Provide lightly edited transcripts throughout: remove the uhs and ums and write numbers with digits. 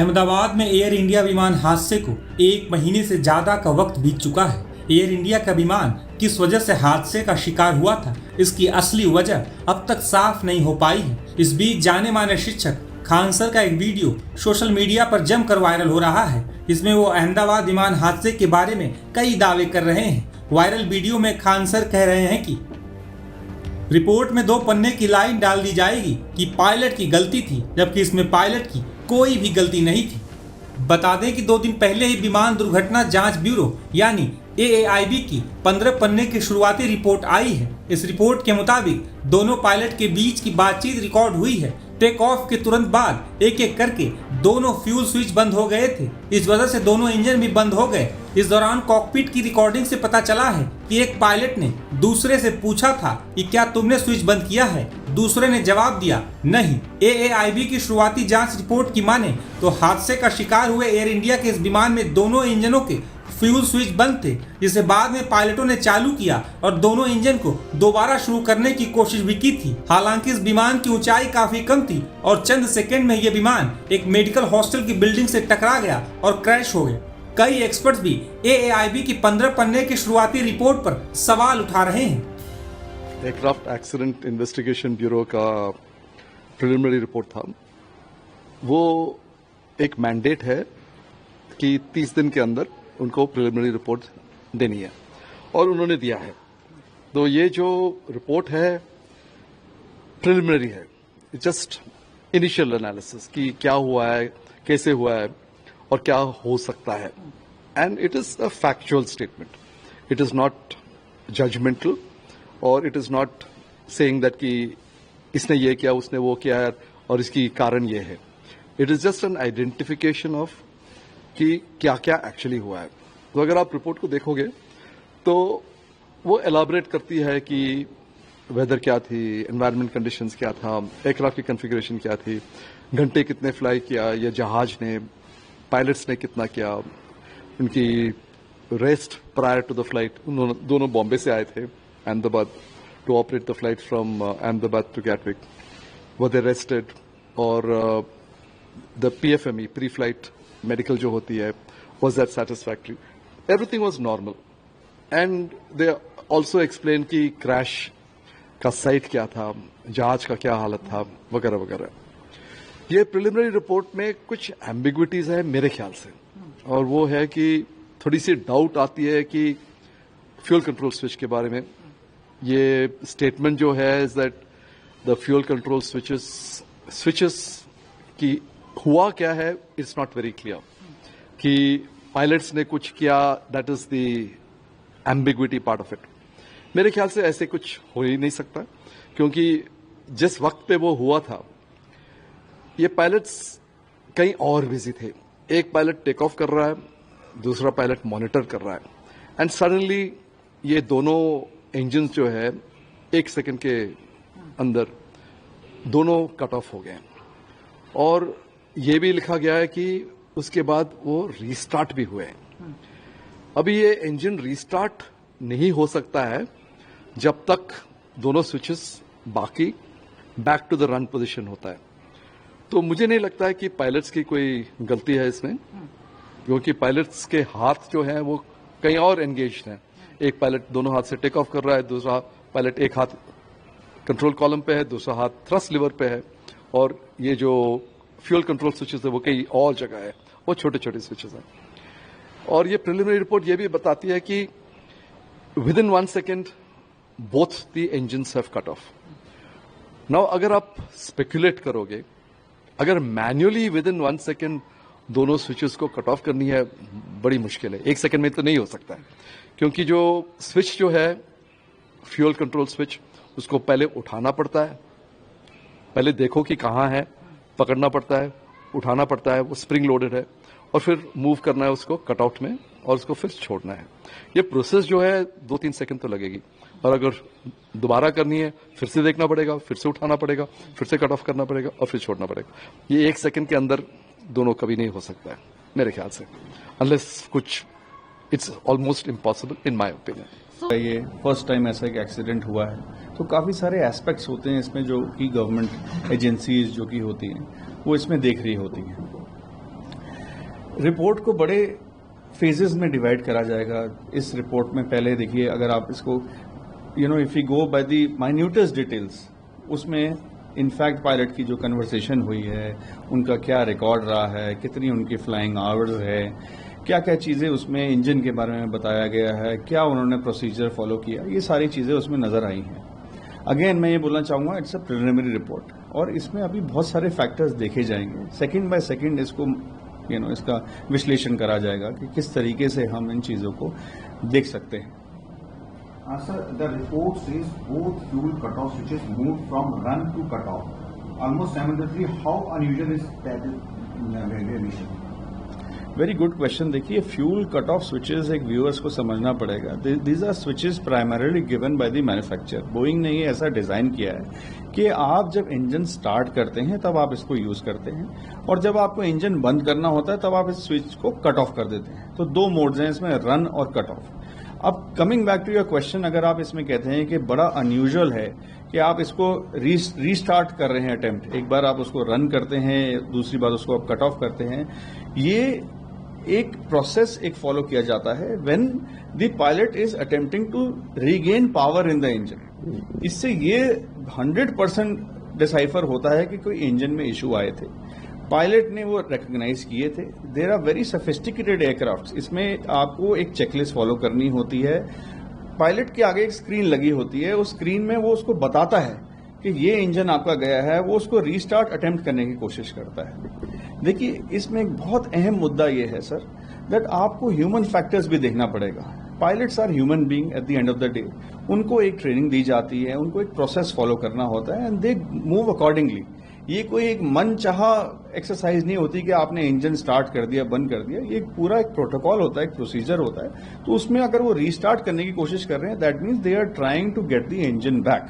अहमदाबाद में air India विमान हादसे को 1 महीने से ज्यादा का वक्त बीत चुका है। एयर इंडिया का विमान किस वजह से हादसे का शिकार हुआ था, इसकी असली वजह अब तक साफ नहीं हो पाई है। इस बीच जाने माने शिक्षक खान सर का एक वीडियो सोशल मीडिया पर जमकर वायरल हो रहा है। इसमें वो अहमदाबाद विमान हादसे के बारे में कई दावे कर रहे हैं। वायरल वीडियो में खान सर कह रहे हैं कि रिपोर्ट में 2 पन्ने की लाइन डाल दी जाएगी कि पायलट की गलती थी, जबकि इसमें पायलट की कोई भी गलती नहीं थी। बता दें कि 2 दिन पहले ही विमान दुर्घटना जांच ब्यूरो यानी AAIB की 15 पन्ने की शुरुआती रिपोर्ट आई है। इस रिपोर्ट के मुताबिक दोनों पायलट के बीच की बातचीत रिकॉर्ड हुई है। टेक ऑफ के तुरंत बाद एक एक करके दोनों फ्यूल स्विच बंद हो गए थे। इस वजह से दोनों इंजन भी बंद हो गए। इस दौरान कॉकपिट की रिकॉर्डिंग से पता चला है कि एक पायलट ने दूसरे से पूछा था कि क्या तुमने स्विच बंद किया है। दूसरे ने जवाब दिया नहीं। AAIB की शुरुआती जांच रिपोर्ट की माने तो हादसे का शिकार हुए एयर इंडिया के इस विमान में दोनों इंजनों के फ्यूल स्विच बंद थे, जिसे बाद में पायलटों ने चालू किया और दोनों इंजन को दोबारा शुरू करने की कोशिश भी की थी। हालांकि इस विमान की ऊंचाई काफी कम थी और चंद सेकंड में यह विमान एक मेडिकल हॉस्टल की बिल्डिंग से टकरा गया और क्रैश हो गया। कई एक्सपर्ट्स भी AAIB की 15 पन्ने की शुरुआती रिपोर्ट पर सवाल उठा रहे हैं। एयरक्राफ्ट एक्सीडेंट इन्वेस्टिगेशन ब्यूरो का प्रिलिमिनरी रिपोर्ट था। वो एक मैंडेट है कि 30 दिन के अंदर उनको प्रिलिमिनरी रिपोर्ट देनी है और उन्होंने दिया है। तो ये जो रिपोर्ट है प्रिलिमिनरी है, जस्ट इनिशियल एनालिसिस कि क्या हुआ है, कैसे हुआ है और क्या हो सकता है। And it is a factual statement, it is not judgmental और it is not saying that कि इसने ये किया, उसने वो किया है और इसकी कारण ये है। It is just an identification of कि क्या क्या एक्चुअली हुआ है। तो अगर आप रिपोर्ट को देखोगे तो वो एलाबरेट करती है कि वेदर क्या थी, एनवायरमेंट कंडीशंस क्या था, एयरक्राफ्ट की कॉन्फ़िगरेशन क्या थी, घंटे कितने फ्लाई किया या जहाज ने, पायलट्स ने कितना किया, उनकी rest prior to the flight. दोनों बॉम्बे से आए थे Ahmedabad to operate the flight from Ahmedabad to Gatwick. वो दे रेस्टेड और the PFME pre flight medical जो होती है, was that satisfactory? Everything was normal. And they also explained कि क्रैश का साइट क्या था, जहाज का क्या हालत था, वगैरह वगैरह। ये प्रिलिमिनरी रिपोर्ट में कुछ एम्बिग्विटीज है मेरे ख्याल से, और वो है कि थोड़ी सी डाउट आती है कि फ्यूल कंट्रोल स्विच के बारे में। ये स्टेटमेंट जो है is that the fuel control switches की हुआ क्या है, इट्स नॉट वेरी क्लियर कि पायलट्स ने कुछ किया। That is the ambiguity part of it. मेरे ख्याल से ऐसे कुछ हो ही नहीं सकता, क्योंकि जिस वक्त पे वो हुआ था ये पायलट्स कहीं और बिजी थे। एक पायलट टेक ऑफ कर रहा है, दूसरा पायलट मॉनिटर कर रहा है, एंड सडनली ये दोनों इंजन जो है 1 सेकंड के अंदर दोनों कट ऑफ हो गए। और ये भी लिखा गया है कि उसके बाद वो रीस्टार्ट भी हुए। अभी ये इंजन रीस्टार्ट नहीं हो सकता है जब तक दोनों स्विचेस बाकी back to the run position होता है। तो मुझे नहीं लगता है कि पायलट्स की कोई गलती है इसमें, क्योंकि पायलट्स के हाथ जो हैं वो कहीं और एंगेज्ड हैं। एक पायलट दोनों हाथ से टेक ऑफ कर रहा है, दूसरा पायलट एक हाथ कंट्रोल कॉलम पे है, दूसरा हाथ थ्रस्ट लिवर पे है, और ये जो फ्यूल कंट्रोल स्विचेस है वो कई और जगह है, वो छोटे छोटे स्विचेस हैं। और ये प्रिलिमिनरी रिपोर्ट ये भी बताती है कि with in 1 second both the engines have cut off. Now अगर आप स्पेकुलेट करोगे, अगर मैन्युअली विद इन 1 सेकेंड दोनों स्विचेस को कट ऑफ करनी है, बड़ी मुश्किल है। 1 सेकेंड में तो नहीं हो सकता है, क्योंकि जो स्विच जो है फ्यूल कंट्रोल स्विच, उसको पहले उठाना पड़ता है, पहले देखो कि कहाँ है, पकड़ना पड़ता है, उठाना पड़ता है, वो स्प्रिंग लोडेड है, और फिर मूव करना है उसको कटआउट में और उसको फिर छोड़ना है। ये प्रोसेस जो है 2-3 सेकंड तो लगेगी, और अगर दोबारा करनी है फिर से देखना पड़ेगा, फिर से उठाना पड़ेगा, फिर से कट ऑफ करना पड़ेगा और फिर छोड़ना पड़ेगा। ये 1 सेकंड के अंदर दोनों कभी नहीं हो सकता है मेरे ख्याल से, अनलेस कुछ, it's almost impossible in my opinion. ये फर्स्ट टाइम ऐसा एक एक्सीडेंट हुआ है, तो काफ़ी सारे एस्पेक्ट्स होते हैं इसमें जो कि गवर्नमेंट एजेंसीज जो कि होती हैं वो इसमें देख रही होती हैं। रिपोर्ट को बड़े फेजेस में डिवाइड करा जाएगा। इस रिपोर्ट में पहले देखिए, अगर आप इसको if you go by the minutest details, उसमें इनफैक्ट पायलट की जो कन्वर्सेशन हुई है, उनका क्या रिकॉर्ड रहा है, कितनी उनकी फ्लाइंग आवर्स है, क्या क्या चीज़ें उसमें इंजन के बारे में बताया गया है, क्या उन्होंने प्रोसीजर फॉलो किया, ये सारी चीज़ें उसमें नज़र आई हैं। अगेन मैं ये बोलना चाहूँगा, इट्स अ प्रिलिमिनरी रिपोर्ट और इसमें अभी बहुत सारे फैक्टर्स देखे जाएंगे। सेकंड बाय सेकंड इसको इसका विश्लेषण करा जाएगा कि किस तरीके से हम इन चीज़ों को देख सकते हैं। Sir, the report says both fuel cutoff switches moved from run to cutoff almost simultaneously. How unusual is that emission? Very good question. देखिए, फ्यूल कट ऑफ स्विचेस एक व्यूअर्स को समझना पड़ेगा। These are switches primarily given by the manufacturer. Boeing ने ये ऐसा design किया है कि आप जब इंजन स्टार्ट करते हैं तब आप इसको यूज करते हैं, और जब आपको इंजन बंद करना होता है तब आप इस स्विच को कट ऑफ कर देते हैं। तो दो मोड्स हैं इसमें, रन और कट ऑफ। अब coming back to your question, अगर आप इसमें कहते हैं कि बड़ा अनयूजुअल है कि आप इसको रीस्टार्ट कर रहे हैं अटेम्प्ट, एक बार आप उसको रन करते हैं, दूसरी बार उसको आप कट ऑफ करते हैं, ये एक प्रोसेस एक फॉलो किया जाता है when the pilot is attempting to regain power in the engine. इससे ये 100% डिसाइफर होता है कि कोई इंजन में इश्यू आए थे, पायलट ने वो रिकॉग्नाइज किए थे। There are very sophisticated aircraft, इसमें आपको एक चेकलिस्ट फॉलो करनी होती है। पायलट के आगे एक स्क्रीन लगी होती है, उस स्क्रीन में वो उसको बताता है कि ये इंजन आपका गया है, वो उसको रीस्टार्ट अटेम्प्ट करने की कोशिश करता है। देखिए, इसमें एक बहुत अहम मुद्दा ये है सर, दैट आपको ह्यूमन फैक्टर्स भी देखना पड़ेगा। Pilots are human being at the end of the day. उनको एक ट्रेनिंग दी जाती है, उनको एक प्रोसेस फॉलो करना होता है, एंड दे मूव अकॉर्डिंगली। ये कोई एक मन चाहा एक्सरसाइज नहीं होती कि आपने इंजन स्टार्ट कर दिया, बंद कर दिया। ये पूरा एक प्रोटोकॉल होता है, एक प्रोसीजर होता है। तो उसमें अगर वो रीस्टार्ट करने की कोशिश कर रहे हैं, that means they are trying to get the engine back.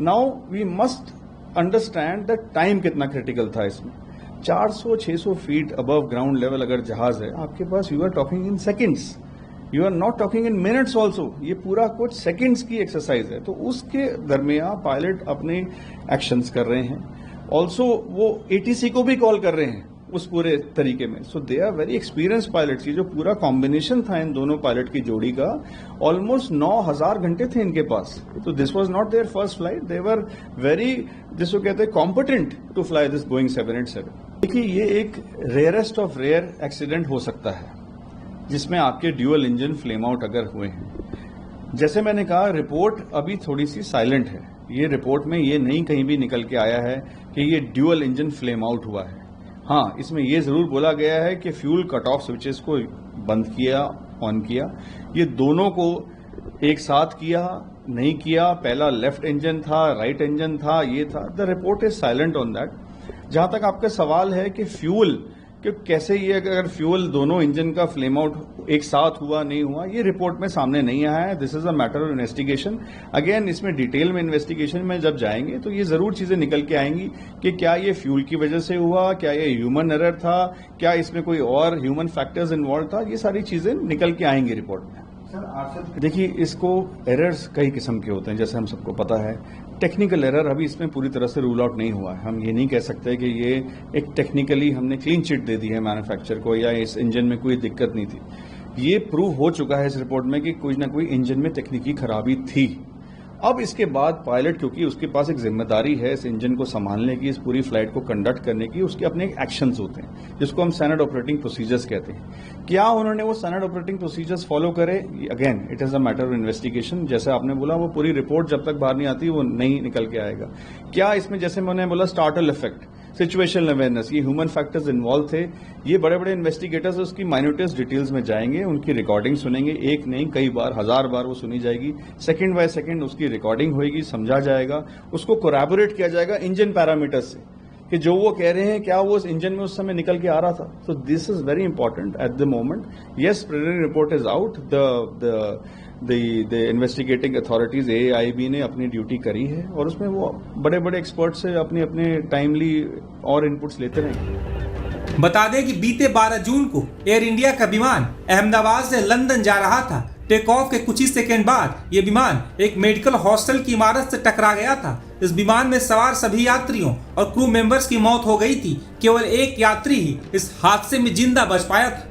Now we must understand that time कितना क्रिटिकल था इसमें। 400-600 फीट अबव ग्राउंड लेवल अगर जहाज है आपके पास, you are talking in seconds, you are not talking in minutes also. ये पूरा कुछ सेकेंड्स की एक्सरसाइज है। तो उसके दरमियान पायलट अपने एक्शंस कर रहे हैं, ऑल्सो वो एटीसी को भी कॉल कर रहे हैं उस पूरे तरीके में। So they are very experience pilots. ये जो पूरा कॉम्बिनेशन था इन दोनों पायलट की जोड़ी का, ऑलमोस्ट 9000 घंटे थे इनके पास। तो this was not their first flight, they were very, जिसको कहते हैं, competent to fly this Boeing 787। देखिए, ये एक रेयरेस्ट ऑफ रेयर एक्सीडेंट हो सकता है जिसमें आपके ड्यूअल इंजन फ्लेम आउट अगर हुए हैं। जैसे मैंने कहा, रिपोर्ट अभी थोड़ी सी साइलेंट है। ये रिपोर्ट में ये नहीं कहीं भी निकल के आया है कि ये ड्यूअल इंजन फ्लेम आउट हुआ है। हाँ, इसमें ये जरूर बोला गया है कि फ्यूल कट ऑफ स्विचेस को बंद किया, ऑन किया, ये दोनों को एक साथ किया, नहीं किया, पहला लेफ्ट इंजन था, राइट इंजन था, ये था। The report is silent on that. जहां तक आपका सवाल है कि फ्यूल, कि कैसे ये अगर फ्यूल दोनों इंजन का फ्लेम आउट एक साथ हुआ नहीं हुआ, ये रिपोर्ट में सामने नहीं आया है। This is a matter of investigation. Again, इसमें डिटेल में इन्वेस्टिगेशन में जब जाएंगे तो ये जरूर चीजें निकल के आएंगी कि क्या ये फ्यूल की वजह से हुआ, क्या ये ह्यूमन एरर था, क्या इसमें कोई और ह्यूमन फैक्टर्स इन्वॉल्व था। ये सारी चीजें निकल के आएंगी रिपोर्ट में। देखिए, इसको एरर्स कई किस्म के होते हैं, जैसे हम सबको पता है। टेक्निकल एरर अभी इसमें पूरी तरह से रूल आउट नहीं हुआ है। हम ये नहीं कह सकते कि ये एक टेक्निकली हमने क्लीन चिट दे दी है मैन्युफैक्चरर को, या इस इंजन में कोई दिक्कत नहीं थी। ये प्रूव हो चुका है इस रिपोर्ट में कि कोई ना कोई इंजन में तकनीकी खराबी थी। अब इसके बाद पायलट, क्योंकि उसके पास एक जिम्मेदारी है इस इंजन को संभालने की, इस पूरी फ्लाइट को कंडक्ट करने की, उसके अपने एक्शंस होते हैं जिसको हम स्टैंडर्ड ऑपरेटिंग प्रोसीजर्स कहते हैं। क्या उन्होंने वो स्टैंडर्ड ऑपरेटिंग प्रोसीजर्स फॉलो करे? Again, it is a matter of investigation. जैसे आपने बोला, वो पूरी रिपोर्ट जब तक बाहर नहीं आती वो नहीं निकल के आएगा। क्या इसमें, जैसे मैंने बोला, स्टार्टल इफेक्ट, सिचुएशनल अवेयरनेस, ये ह्यूमन फैक्टर्स इन्वॉल्व थे। ये बड़े बड़े इन्वेस्टिगेटर्स उसकी माइन्यूटेस्ट डिटेल्स में जाएंगे, उनकी रिकॉर्डिंग सुनेंगे, एक नहीं कई बार, 1000 बार वो सुनी जाएगी। सेकंड बाय सेकंड उसकी रिकॉर्डिंग होगी, समझा जाएगा, उसको कोरैबोरेट किया जाएगा इंजन पैरामीटर्स से कि जो वो कह रहे हैं क्या वो उस इंजन में उस समय निकल के आ रहा था। So this is very important at the moment. Yes, preliminary report is out. The investigating authorities AAIB ने अपनी ड्यूटी करी है और उसमें वो बड़े बड़े एक्सपर्ट से अपने अपने टाइमली और इनपुट्स लेते रहेंगे। बता दें कि बीते 12 जून को एयर इंडिया का विमान अहमदाबाद से लंदन जा रहा था टेक ऑफ के कुछ ही सेकेंड बाद यह विमान एक मेडिकल हॉस्टल की इमारत से टकरा गया था। इस विमान में सवार सभी यात्रियों और क्रू मेंबर्स की मौत हो गई थी। केवल एक यात्री ही इस हादसे में जिंदा बच पाया था।